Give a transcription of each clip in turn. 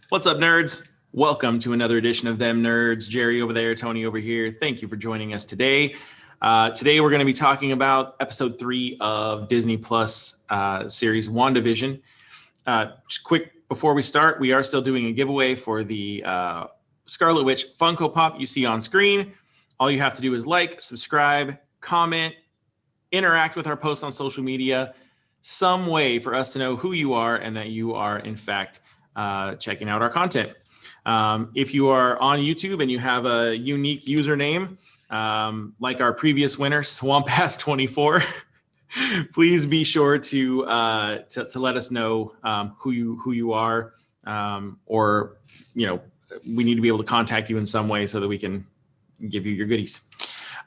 What's up, nerds? Welcome to another edition of Them Nerds. Jerry over there, Tony over here. Thank you for joining us today. Today, we're going to be talking about episode 3 of Disney Plus series WandaVision. Just quick, before we start, we are still doing a giveaway for the Scarlet Witch Funko Pop you see on screen. All you have to do is like, subscribe, comment, interact with our posts on social media, some way for us to know who you are and that you are, in fact, checking out our content. If you are on YouTube and you have a unique username, like our previous winner, Swampass24, please be sure to let us know who you are, or we need to be able to contact you in some way so that we can give you your goodies.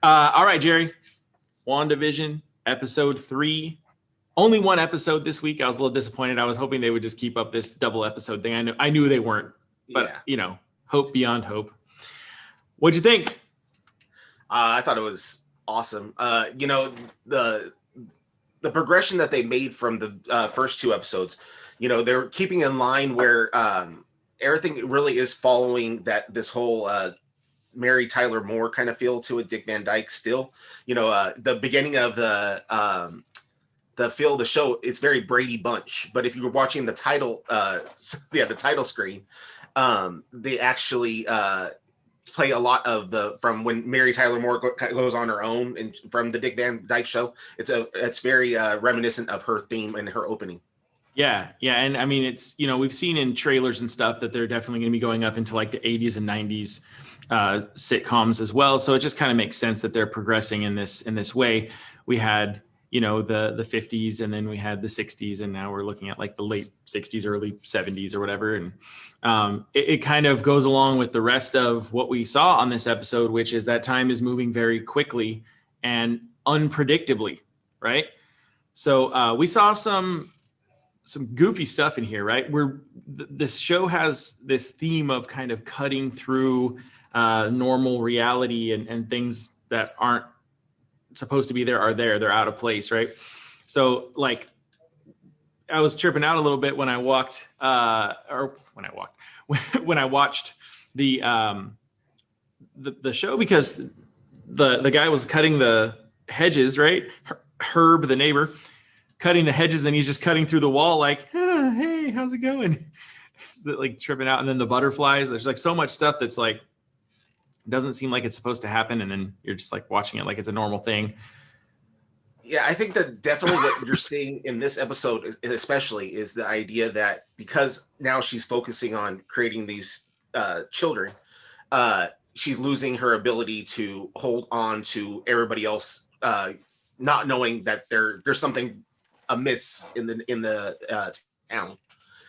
All right, Jerry. WandaVision episode 3. Only one episode this week. I was a little disappointed. I was hoping they would just keep up this double episode thing. I knew they weren't, but hope beyond hope. What'd you think? I thought it was awesome. The progression that they made from the first 2 episodes, they're keeping in line where everything really is following this whole Mary Tyler Moore kind of feel to it. Dick Van Dyke still, the beginning of the feel of the show, it's very Brady Bunch. But if you were watching the title, the title screen, they actually play a lot of from when Mary Tyler Moore goes on her own, and from the Dick Van Dyke show. It's very reminiscent of her theme and her opening. Yeah, and I mean, it's we've seen in trailers and stuff that they're definitely going to be going up into like the 80s and 90s sitcoms as well. So it just kind of makes sense that they're progressing in this way. We had the 50s, and then we had the 60s, and now we're looking at like the late 60s, early 70s or whatever. And it kind of goes along with the rest of what we saw on this episode, which is that time is moving very quickly and unpredictably, right? So we saw some goofy stuff in here, right? This show has this theme of kind of cutting through normal reality and things that aren't supposed to be there are there. They're out of place, right? So like I was tripping out a little bit when I watched the show, because the guy was cutting the hedges, right? Herb, the neighbor, cutting the hedges, then he's just cutting through the wall like, hey, how's it going? It's like tripping out. And then the butterflies, there's like so much stuff that's like doesn't seem like it's supposed to happen, and then you're just like watching it like it's a normal thing. Yeah, I think that definitely what you're seeing in this episode especially is the idea that because now she's focusing on creating these children, she's losing her ability to hold on to everybody else, not knowing that there's something amiss in the town.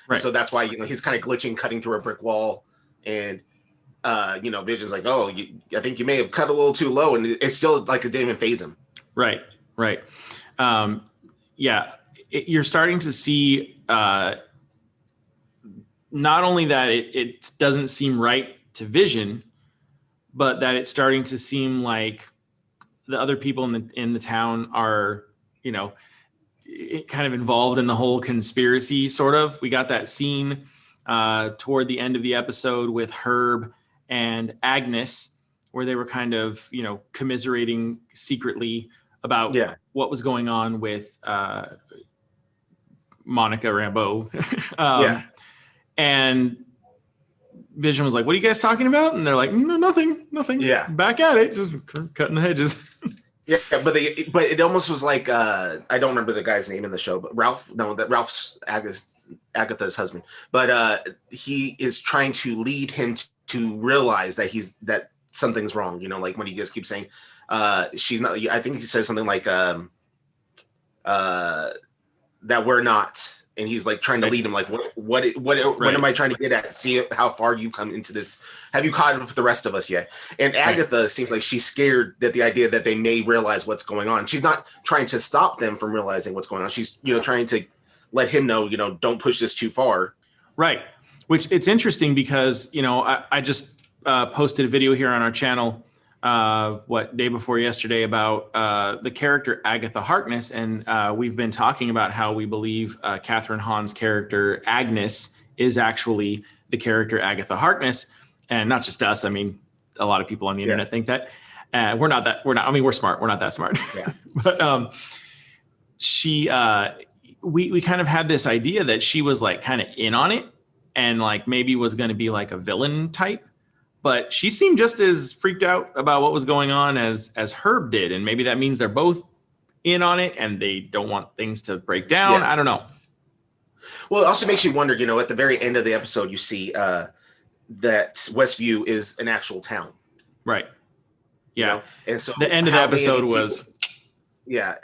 Right. So that's why he's kind of glitching, cutting through a brick wall, and Vision's like, oh, I think you may have cut a little too low, and it's still like it didn't even phase him. Right. You're starting to see not only that it doesn't seem right to Vision, but that it's starting to seem like the other people in the town are, kind of involved in the whole conspiracy, sort of. We got that scene toward the end of the episode with Herb and Agnes, where they were kind of, commiserating secretly about what was going on with Monica Rambeau. And Vision was like, what are you guys talking about? And they're like, no, nothing. Yeah. Back at it, just cutting the hedges. Yeah, but it almost was like, I don't remember the guy's name in the show, but Ralph's Agatha's husband. But he is trying to lead him to realize that something's wrong. Like when he just keeps saying, she's not. I think he says something like that we're not, and he's like trying to lead him. Like what am I trying to get at? See how far you come into this. Have you caught up with the rest of us yet? And Agatha seems like she's scared that the idea that they may realize what's going on. She's not trying to stop them from realizing what's going on. She's trying to let him know, don't push this too far. Right. Which it's interesting because, I just posted a video here on our channel day before yesterday about the character Agatha Harkness, and we've been talking about how we believe Catherine Hahn's character Agnes is actually the character Agatha Harkness. And not just us. I mean, a lot of people on the internet think that. We're not. I mean, we're smart. We're not that smart. Yeah. But we kind of had this idea that she was like kind of in on it and like maybe was going to be like a villain type. But she seemed just as freaked out about what was going on as Herb did. And maybe that means they're both in on it and they don't want things to break down. I don't know. Well, it also makes you wonder, at the very end of the episode, you see that Westview is an actual town. Right. Yeah. And so the end of the episode was.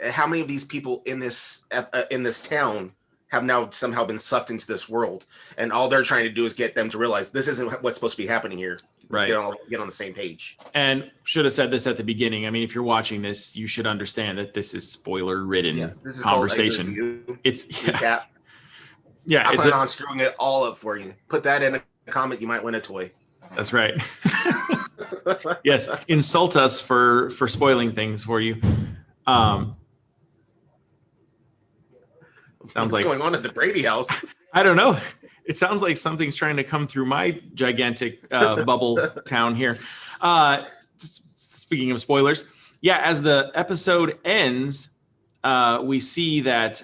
How many of these people in this town have now somehow been sucked into this world, and all they're trying to do is get them to realize this isn't what's supposed to be happening here. Let's get on the same page. And should have said this at the beginning. I mean, if you're watching this, you should understand that this is spoiler-ridden conversation. It's I plan on screwing it all up for you. Put that in a comment, you might win a toy. That's right. Yes, insult us for spoiling things for you. Sounds What's going on at the Brady house? I don't know. It sounds like something's trying to come through my gigantic bubble town here. Speaking of spoilers, as the episode ends, we see that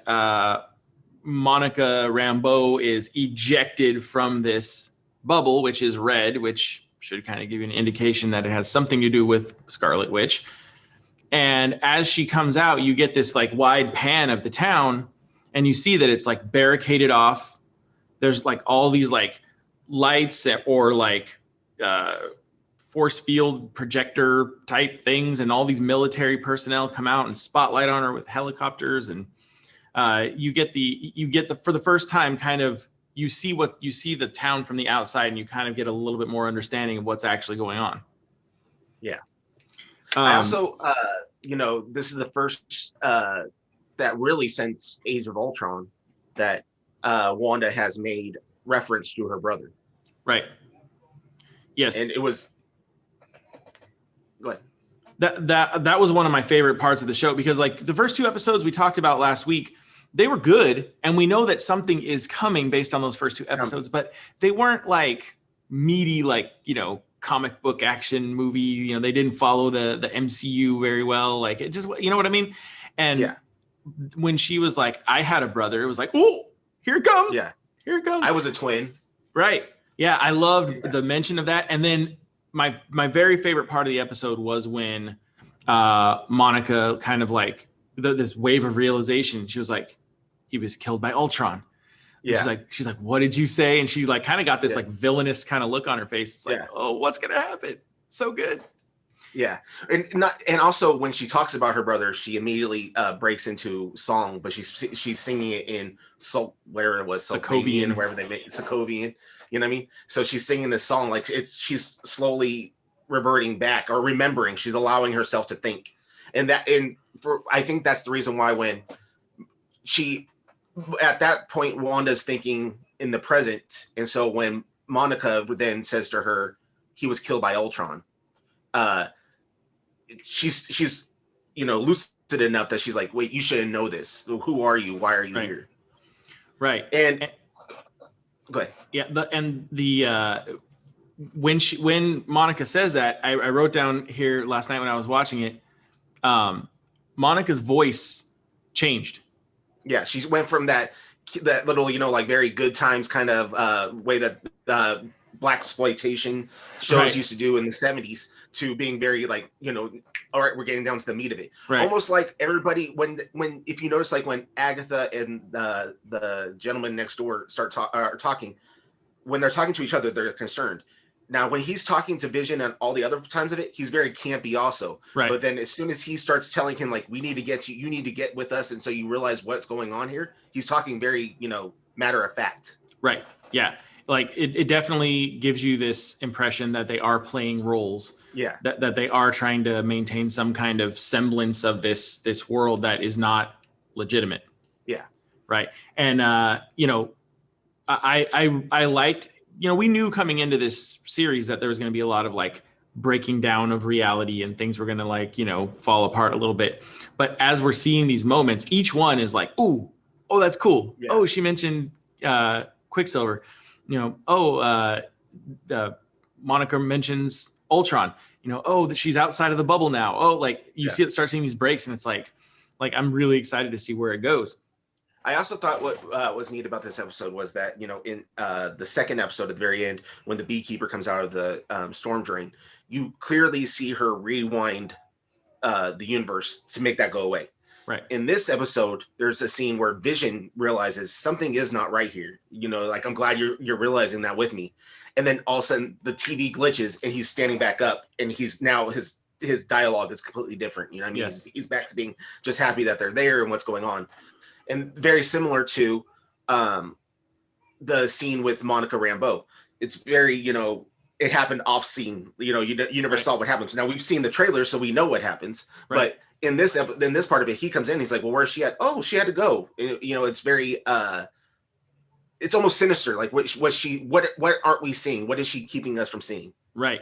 Monica Rambeau is ejected from this bubble, which is red, which should kind of give you an indication that it has something to do with Scarlet Witch. And as she comes out, you get this like wide pan of the town, and you see that it's like barricaded off. There's like all these like lights or like force field projector type things, and all these military personnel come out and spotlight on her with helicopters. And you get the for the first time kind of you see the town from the outside, and you kind of get a little bit more understanding of what's actually going on. Yeah. I also, this is the first that really since Age of Ultron that Wanda has made reference to her brother. Right. Yes. And it was. Go ahead. That was one of my favorite parts of the show, because like the first two episodes we talked about last week, they were good, and we know that something is coming based on those first two episodes, but they weren't like meaty, like, comic book action movie. They didn't follow the MCU very well. Like it just, you know what I mean? And when she was like, I had a brother, it was like, oh, here it comes. Yeah. Here it comes. I was a twin. Right. Yeah. I loved the mention of that. And then my very favorite part of the episode was when Monica kind of like this wave of realization. She was like, he was killed by Ultron. Yeah. She's like, what did you say? And she like kind of got this like villainous kind of look on her face. It's like, oh, what's gonna happen? So good. Yeah. And also when she talks about her brother, she immediately breaks into song, but she's singing it in where it was Sokovian, wherever they make Sokovian. You know what I mean? So she's singing this song like she's slowly reverting back or remembering. She's allowing herself to think. I think that's the reason why when she at that point, Wanda's thinking in the present. And so when Monica then says to her, he was killed by Ultron, she's lucid enough that she's like, wait, you shouldn't know this. Who are you? Why are you here? Right. And go ahead. Yeah. When Monica says that, I wrote down here last night when I was watching it, Monica's voice changed. Yeah, she went from that little, like very good times kind of way that blaxploitation shows used to do in the 70s to being very like, all right, we're getting down to the meat of it. Right. Almost like everybody when if you notice, like when Agatha and the gentleman next door start talking, when they're talking to each other, they're concerned. Now, when he's talking to Vision and all the other times of it, he's very campy also. Right. But then as soon as he starts telling him, like, we need to get you need to get with us. And so you realize what's going on here. He's talking very, matter of fact. Right. Yeah. Like it definitely gives you this impression that they are playing roles. Yeah. That they are trying to maintain some kind of semblance of this world that is not legitimate. Yeah. Right. And, I liked, we knew coming into this series that there was going to be a lot of like breaking down of reality and things were going to like, fall apart a little bit. But as we're seeing these moments, each one is like, oh, that's cool. Yeah. Oh, she mentioned Quicksilver. Monica mentions Ultron, that she's outside of the bubble now. Oh, like you start seeing these breaks, and it's like I'm really excited to see where it goes. I also thought what was neat about this episode was that, in the second episode at the very end, when the beekeeper comes out of the storm drain, you clearly see her rewind the universe to make that go away. Right. In this episode, there's a scene where Vision realizes something is not right here. Like, I'm glad you're realizing that with me. And then all of a sudden the TV glitches and he's standing back up, and he's now his dialogue is completely different. Yes. He's back to being just happy that they're there and what's going on. And very similar to the scene with Monica Rambeau. It's very, it happened off scene. You never saw what happens. Now we've seen the trailer, so we know what happens. Right. But in this part of it, he comes in. He's like, "Well, where's she at?" "Oh, she had to go." It's very, it's almost sinister. Like, what aren't we seeing? What is she keeping us from seeing? Right.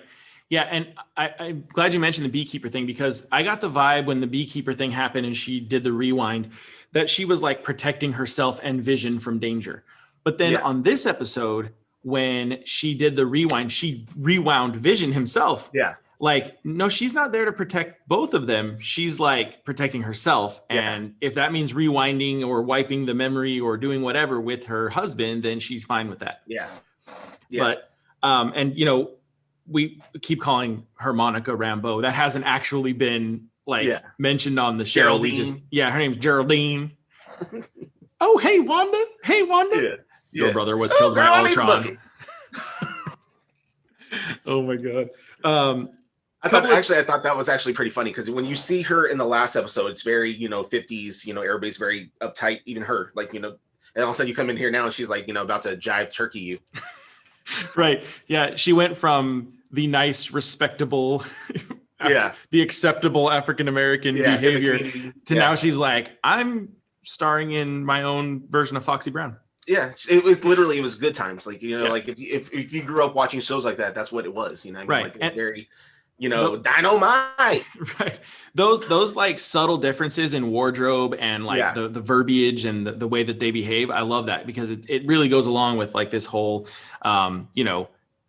Yeah, and I'm glad you mentioned the beekeeper thing, because I got the vibe when the beekeeper thing happened and she did the rewind that she was like protecting herself and Vision from danger. But then on this episode, when she did the rewind, she rewound Vision himself. Yeah. Like, no, she's not there to protect both of them. She's like protecting herself. Yeah. And if that means rewinding or wiping the memory or doing whatever with her husband, then she's fine with that. Yeah. But, and we keep calling her Monica Rambeau. That hasn't actually been mentioned on the show. Geraldine. Her name's Geraldine. Oh, hey, Wanda. Hey, Wanda. Yeah. Your brother was killed by Ultron. Oh my God. I thought that was actually pretty funny, because when you see her in the last episode, it's very, 50s, everybody's very uptight, even her, like, and all of a sudden you come in here now and she's like, about to jive turkey you. Right. Yeah. She went from the nice, respectable, the acceptable African-American behavior to now she's like, I'm starring in my own version of Foxy Brown. Yeah, it was good times. Like, like if you grew up watching shows like that, that's what it was. Right. Like, it was very, dynamite. Right. Those like subtle differences in wardrobe and like the verbiage and the way that they behave. I love that, because it really goes along with like this whole,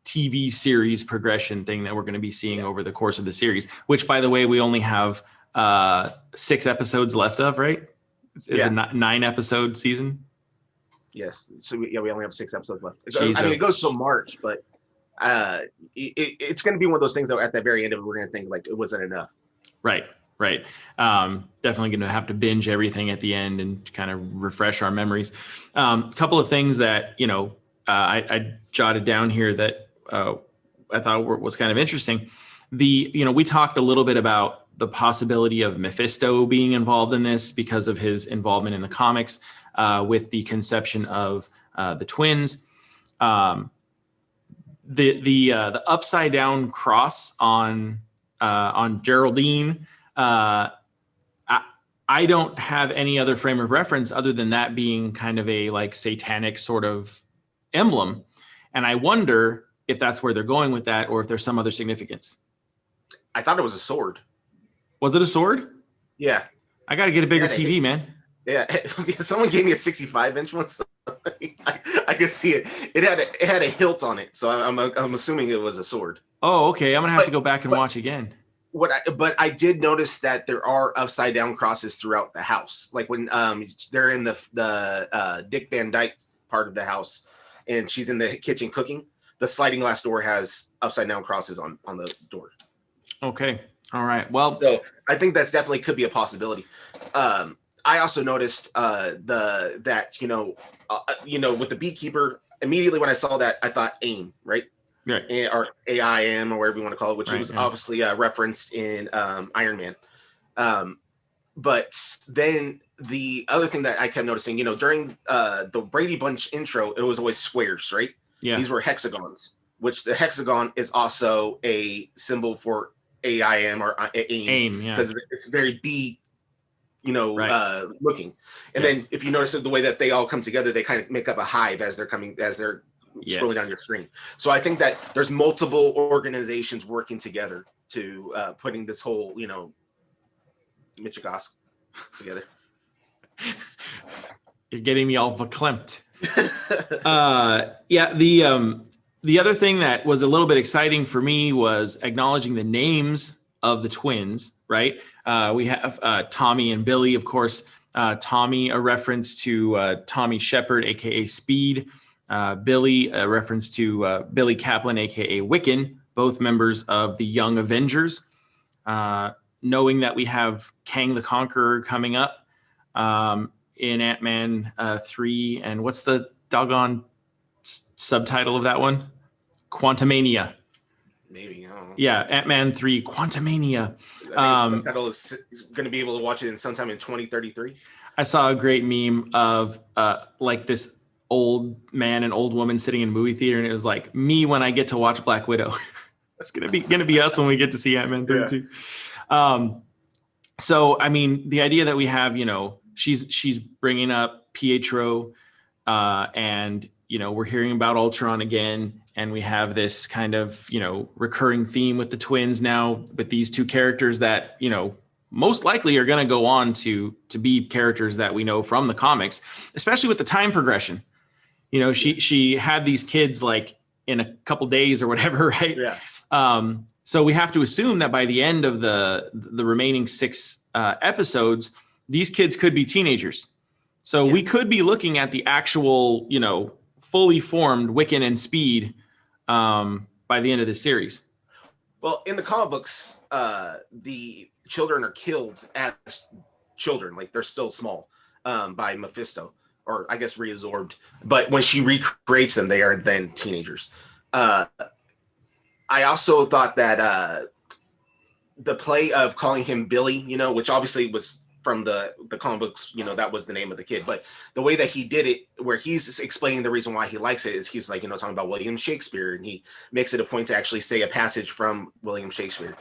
TV series progression thing that we're going to be seeing over the course of the series, which, by the way, we only have 6 episodes left of, right? It's a 9-episode season. Yes. So we only have 6 episodes left. It goes till March, but it's going to be one of those things that at the very end of it, we're going to think like it wasn't enough. Right. Definitely going to have to binge everything at the end and kind of refresh our memories. A couple of things that, I jotted down here that I thought was kind of interesting. We talked a little bit about the possibility of Mephisto being involved in this because of his involvement in the comics, with the conception of the twins. The upside down cross on Geraldine. I don't have any other frame of reference other than that being kind of a like satanic sort of emblem, and I wonder if that's where they're going with that, or if there's some other significance. I thought it was a sword. Was it a sword? Yeah. I got to get a bigger TV, man. Yeah, someone gave me a 65-inch one, so I could see it. It had a hilt on it, so I'm assuming it was a sword. Oh, okay. I'm gonna have to go back and watch again. But I did notice that there are upside down crosses throughout the house. Like when they're in the Dick Van Dyke part of the house, and she's in the kitchen cooking, the sliding glass door has upside down crosses on the door. Okay. All right. Well, so I think that's definitely could be a possibility. I also noticed with the beekeeper, immediately when I saw that, I thought AIM, right? Right. Or AIM, or whatever you want to call it, which was obviously referenced in Iron Man. But then the other thing that I kept noticing, during the Brady Bunch intro, it was always squares, right? Yeah. These were hexagons, which the hexagon is also a symbol for AIM or AIM. AIM, yeah. Because it's very B, looking. And then if you notice the way that they all come together, they kind of make up a hive as they're scrolling down your screen. So I think that there's multiple organizations working together to putting this whole, Michigas together. You're getting me all verklempt. Yeah, the other thing that was a little bit exciting for me was acknowledging the names of the twins, right? We have Tommy and Billy, of course. Tommy, a reference to Tommy Shepard, aka Speed. Billy, a reference to Billy Kaplan, aka Wiccan, both members of the Young Avengers. Knowing that we have Kang the Conqueror coming up in Ant-Man 3, and what's the doggone subtitle of that one? Quantumania. Maybe, I don't know. Yeah, Ant-Man 3, Quantumania. I think the subtitle is going to be able to watch it in sometime in 2033. I saw a great meme of like this old man and old woman sitting in a movie theater, and it was like me when I get to watch Black Widow. That's gonna be us when we get to see Ant-Man 3 too. So I mean, the idea that we have, she's bringing up Pietro, and we're hearing about Ultron again, and we have this kind of recurring theme with the twins now, with these two characters that most likely are going to go on to be characters that we know from the comics, especially with the time progression. She had these kids like in a couple days or whatever, right? Yeah. So we have to assume that by the end of the remaining 6 episodes, these kids could be teenagers. So we could be looking at the actual, fully formed Wiccan and Speed by the end of this series. Well, in the comic books, the children are killed as children, like they're still small, by Mephisto, or I guess reabsorbed. But when she recreates them, they are then teenagers. I also thought that the play of calling him Billy, which obviously was from the comic books, that was the name of the kid. But the way that he did it, where he's explaining the reason why he likes it, is he's like, talking about William Shakespeare, and he makes it a point to actually say a passage from William Shakespeare.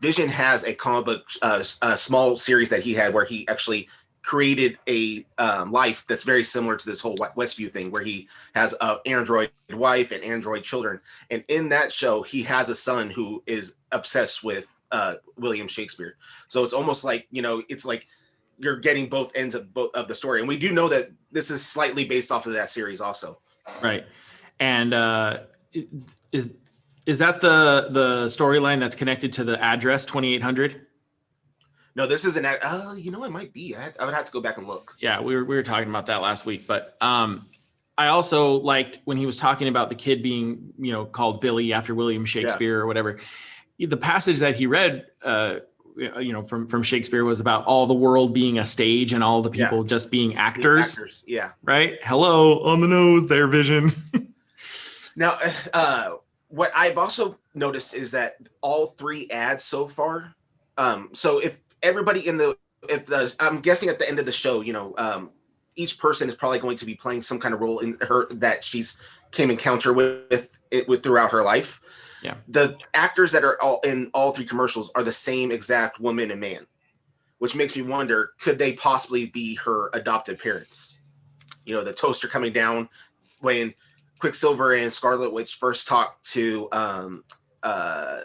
Vision has a comic book, a small series that he had where he actually created a life that's very similar to this whole Westview thing, where he has an android wife and android children. And in that show, he has a son who is obsessed with William Shakespeare. So it's almost like, it's like you're getting both ends of the story. And we do know that this is slightly based off of that series also. Right. And is that the storyline that's connected to the address 2800? No, this is it might be. I would have to go back and look. Yeah, we were talking about that last week, but I also liked when he was talking about the kid being, called Billy after William Shakespeare or whatever. The passage that he read, from Shakespeare was about all the world being a stage and all the people just being actors. Yeah. Right. Hello, on the nose there, Vision. Now, what I've also noticed is that all 3 ads so far. So if everybody I'm guessing at the end of the show, each person is probably going to be playing some kind of role in her that she's came encounter with throughout her life. Yeah. The actors that are all in all 3 commercials are the same exact woman and man, which makes me wonder, could they possibly be her adopted parents? The toaster coming down when Quicksilver and Scarlet Witch first talked to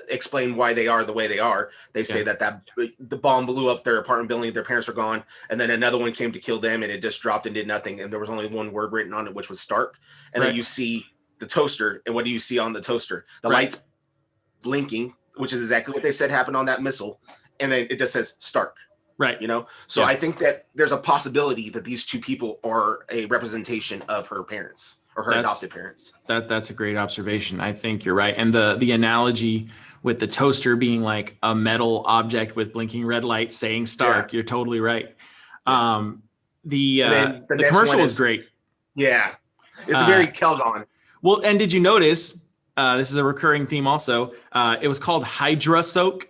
explain why they are the way they are. They say that the bomb blew up their apartment building, their parents are gone, and then another one came to kill them, and it just dropped and did nothing, and there was only one word written on it, which was Stark. And then you see the toaster, and what do you see on the toaster? The lights blinking, which is exactly what they said happened on that missile, and then it just says Stark. Right. So I think that there's a possibility that these 2 people are a representation of her parents. Or her adopted parents. That's a great observation. I think you're right. And the analogy with the toaster being like a metal object with blinking red lights saying Stark, you're totally right. The commercial is great. Yeah. It's very Kelgon. Well, and did you notice, this is a recurring theme also, it was called Hydra Soak,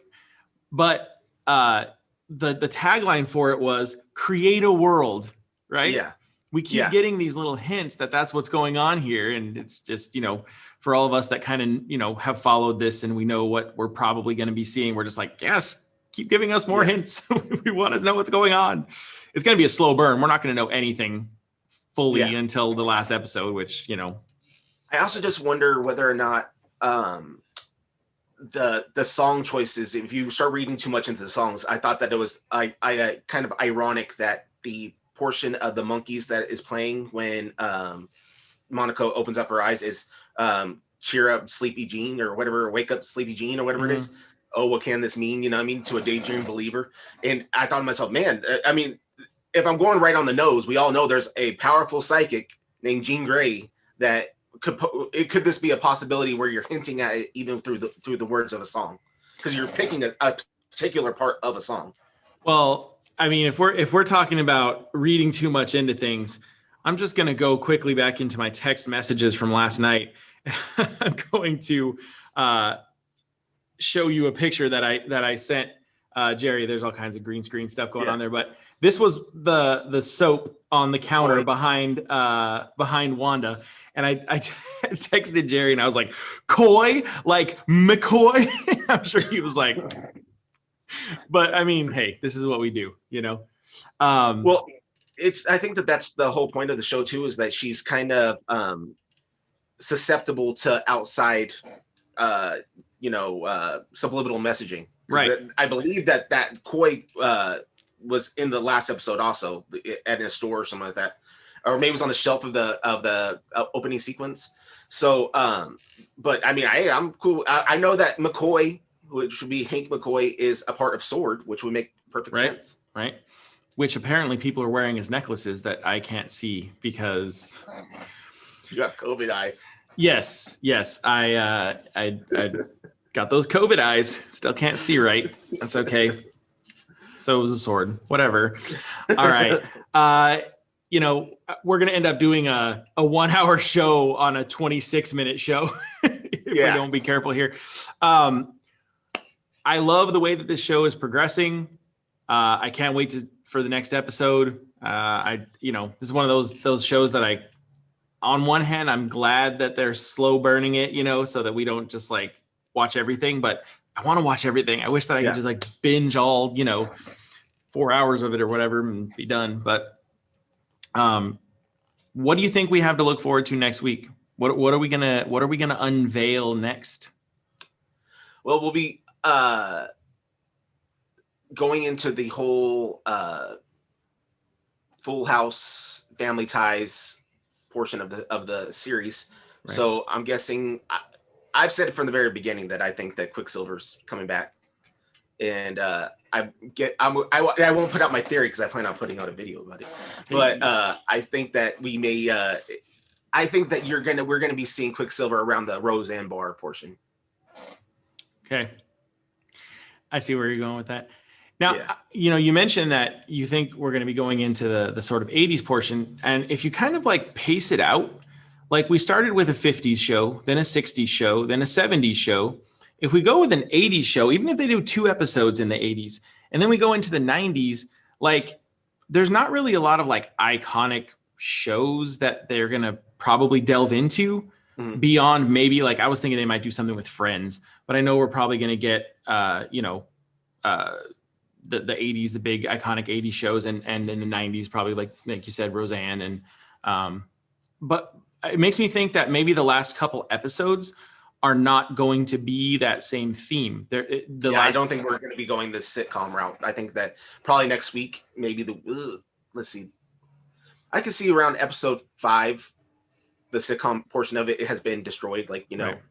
but the tagline for it was create a world, right? Yeah. We keep getting these little hints that that's what's going on here. And it's just, for all of us that kind of, have followed this and we know what we're probably going to be seeing, we're just like, yes, keep giving us more hints. We want to know what's going on. It's going to be a slow burn. We're not going to know anything fully until the last episode, which, I also just wonder whether or not the song choices, if you start reading too much into the songs, I thought that it was kind of ironic that the portion of the monkeys that is playing when Monaco opens up her eyes is cheer up Sleepy Jean or whatever, wake up Sleepy Jean or whatever it is. Oh, what can this mean? You know what I mean? To a daydream believer. And I thought to myself, man, I mean, if I'm going right on the nose, we all know there's a powerful psychic named Jean Grey that could this be a possibility where you're hinting at it even through the words of a song? Because you're picking a particular part of a song. Well, I mean, if we're talking about reading too much into things, I'm just going to go quickly back into my text messages from last night. I'm going to show you a picture that I sent Jerry. There's all kinds of green screen stuff going on there, but this was the soap on the counter behind Wanda. And I texted Jerry and I was like, coy, like McCoy. I'm sure he was like, but I mean, hey, this is what we do, you know? Well, I think that's the whole point of the show too, is that she's kind of susceptible to outside, subliminal messaging. Right. I believe that Koi was in the last episode also at a store or something like that, or maybe it was on the shelf of the opening sequence. So, but I mean, I'm cool. I know that McCoy, which would be Hank McCoy, is a part of Sword, which would make perfect sense. Right. Which apparently people are wearing as necklaces that I can't see because you got COVID eyes. Yes. I got those COVID eyes. Still can't see right. That's okay. So it was a sword. Whatever. All right. We're gonna end up doing a 1 hour show on a 26-minute show if we don't be careful here. I love the way that this show is progressing. I can't wait for the next episode. This is one of those shows that on one hand, I'm glad that they're slow burning it, so that we don't just like watch everything, but I want to watch everything. I wish that I could just like binge all, 4 hours of it or whatever and be done. But what do you think we have to look forward to next week? What are we gonna unveil next? Well, we'll be going into the whole Full House, Family Ties portion of the series. Right. So I'm guessing I've said it from the very beginning that I think that Quicksilver's coming back, and I won't put out my theory because I plan on putting out a video about it. But I think that we may. I think that we're gonna be seeing Quicksilver around the Roseanne Barr portion. Okay, I see where you're going with that. Now, you mentioned that you think we're going to be going into the sort of 80s portion. And if you kind of like pace it out, like we started with a 50s show, then a 60s show, then a 70s show. If we go with an 80s show, even if they do 2 episodes in the 80s, and then we go into the 90s, like there's not really a lot of like iconic shows that they're going to probably delve into beyond maybe like I was thinking they might do something with Friends, but I know we're probably going to get, the 80s, the big iconic 80s shows, and in the 90s, probably like you said, Roseanne. And but it makes me think that maybe the last couple episodes are not going to be that same theme. I don't think we're going to be going this sitcom route. I think that probably next week, maybe let's see. I can see around episode 5, the sitcom portion of it has been destroyed. Like, Right.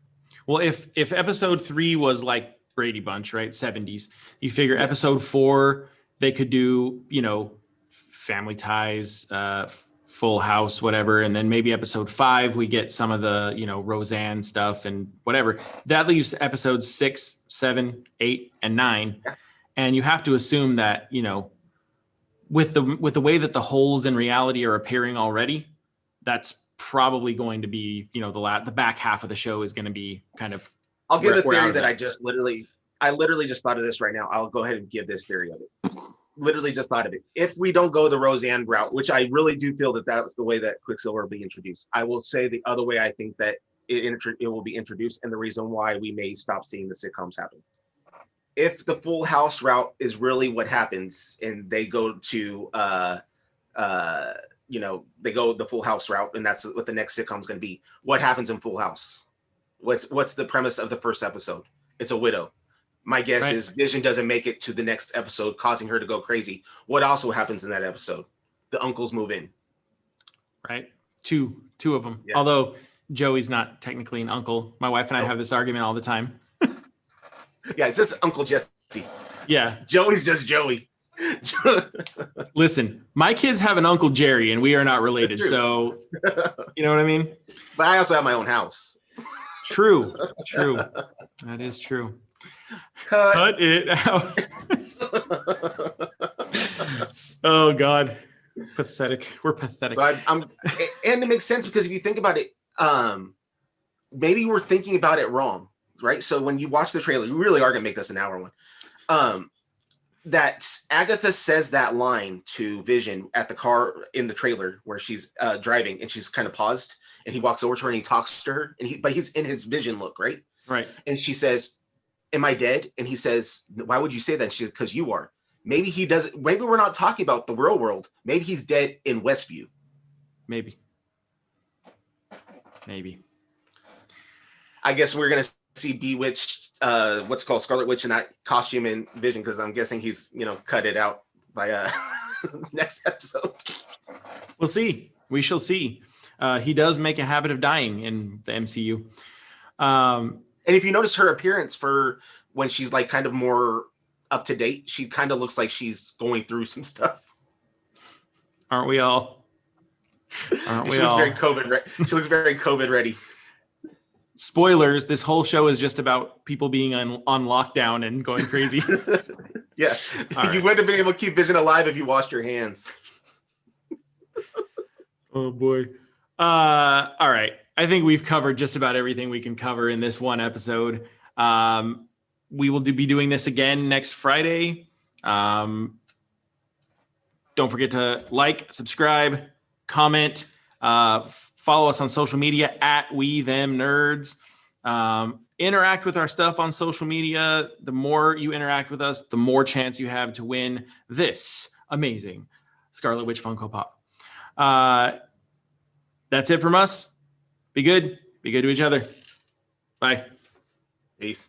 Well, if episode 3 was like Brady Bunch, right? 70s. You figure episode 4, they could do, Family Ties, Full House, whatever. And then maybe episode 5, we get some of the, Roseanne stuff and whatever. That leaves episodes 6, 7, 8, and 9. Yeah. And you have to assume that, with the way that the holes in reality are appearing already, that's probably going to be, the back half of the show is going to be kind of. I'll give a theory that I literally just thought of this right now. I'll go ahead and give this theory of it. Literally just thought of it. If we don't go the Roseanne route, which I really do feel that that's the way that Quicksilver will be introduced, I will say the other way I think that it will be introduced, and the reason why we may stop seeing the sitcoms happen. If the Full House route is really what happens, and they go to they go the Full House route, and that's what the next sitcom is going to be. What happens in Full House? What's the premise of the first episode? It's a widow. My guess is Vision doesn't make it to the next episode, causing her to go crazy. What also happens in that episode? the uncles move in. Right. Two of them. Yeah. Although Joey's not technically an uncle. My wife and I have this argument all the time. Yeah, it's just Uncle Jesse. Yeah. Joey's just Joey. Listen, my kids have an Uncle Jerry and we are not related. So, you know what I mean? But I also have my own house. True. That is true. Cut it out. Oh, God. Pathetic. We're pathetic. So I'm and it makes sense because if you think about it, maybe we're thinking about it wrong, right? So when you watch the trailer, you really are gonna make this an hour one. That Agatha says that line to Vision at the car in the trailer where she's driving and she's kind of paused and he walks over to her and he talks to her but he's in his Vision look, right? Right. And she says, "Am I dead?" And he says, "Why would you say that?" She, "Because you are." Maybe he doesn't. Maybe we're not talking about the real world. Maybe he's dead in Westview. Maybe. I guess we're gonna see Bewitched, what's called Scarlet Witch in that costume in Vision, because I'm guessing he's cut it out by next episode. We'll see. We shall see. He does make a habit of dying in the MCU. And if you notice her appearance for when she's like kind of more up to date, she kind of looks like she's going through some stuff. Aren't we all? Aren't we She looks all? very COVID ready. Spoilers, this whole show is just about people being on lockdown and going crazy. Yeah. Right. You wouldn't have been able to keep Vision alive if you washed your hands. Oh, boy. All right. I think we've covered just about everything we can cover in this one episode. We will be doing this again next Friday. Don't forget to like, subscribe, comment, follow us on social media at WeThemNerds. Interact with our stuff on social media. The more you interact with us, the more chance you have to win this amazing Scarlet Witch Funko Pop. That's it from us. Be good. Be good to each other. Bye. Peace.